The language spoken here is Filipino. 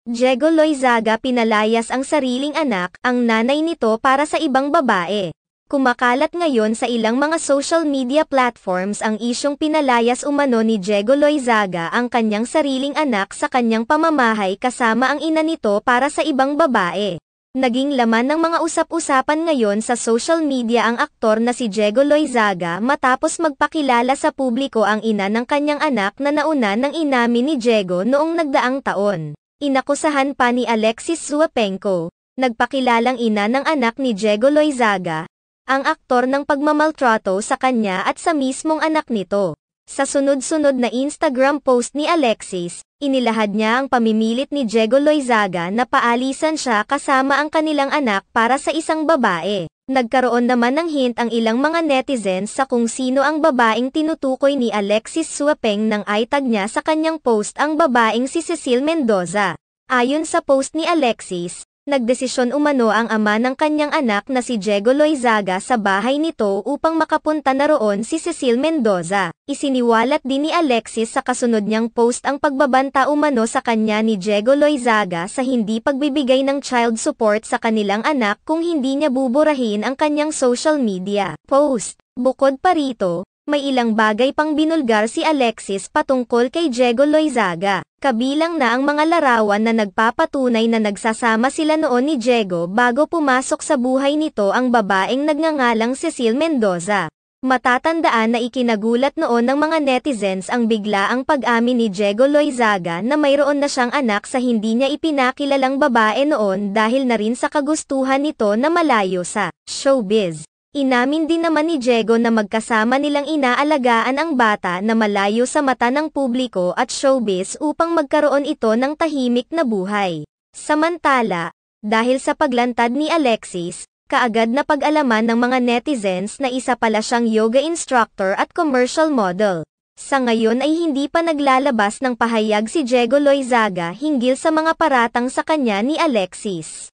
Diego Loizaga pinalayas ang sariling anak, ang nanay nito para sa ibang babae. Kumakalat ngayon sa ilang mga social media platforms ang isyong pinalayas umano ni Diego Loizaga ang kanyang sariling anak sa kanyang pamamahay kasama ang ina nito para sa ibang babae. Naging laman ng mga usap-usapan ngayon sa social media ang aktor na si Diego Loizaga matapos magpakilala sa publiko ang ina ng kanyang anak na nauna nang inamin ni Diego noong nagdaang taon. Inakusahan pa ni Alexis Zuapenco, nagpakilalang ina ng anak ni Diego Loizaga, ang aktor ng pagmamaltrato sa kanya at sa mismong anak nito. Sa sunod-sunod na Instagram post ni Alexis, inilahad niya ang pamimilit ni Diego Loizaga na paalisan siya kasama ang kanilang anak para sa isang babae. Nagkaroon naman ng hint ang ilang mga netizens sa kung sino ang babaeng tinutukoy ni Alexis Zuapeng nang itag niya sa kanyang post ang babaeng si Cecile Mendoza. Ayon sa post ni Alexis, nagdesisyon umano ang ama ng kanyang anak na si Diego Loizaga sa bahay nito upang makapunta na roon si Cecile Mendoza. Isiniwalat din ni Alexis sa kasunod niyang post ang pagbabanta umano sa kanya ni Diego Loizaga sa hindi pagbibigay ng child support sa kanilang anak kung hindi niya buburahin ang kanyang social media post. Bukod pa rito, may ilang bagay pang binulgar si Alexis patungkol kay Diego Loizaga. Kabilang na ang mga larawan na nagpapatunay na nagsasama sila noon ni Diego bago pumasok sa buhay nito ang babaeng nagngangalang Cecile Mendoza. Matatandaan na ikinagulat noon ng mga netizens ang biglaang pag-amin ni Diego Loizaga na mayroon na siyang anak sa hindi niya ipinakilalang babae noon dahil na rin sa kagustuhan nito na malayo sa showbiz. Inamin din naman ni Diego na magkasama nilang inaalagaan ang bata na malayo sa mata ng publiko at showbiz upang magkaroon ito ng tahimik na buhay. Samantala, dahil sa paglantad ni Alexis, kaagad na pag-alaman ng mga netizens na isa pala siyang yoga instructor at commercial model. Sa ngayon ay hindi pa naglalabas ng pahayag si Diego Loizaga hinggil sa mga paratang sa kanya ni Alexis.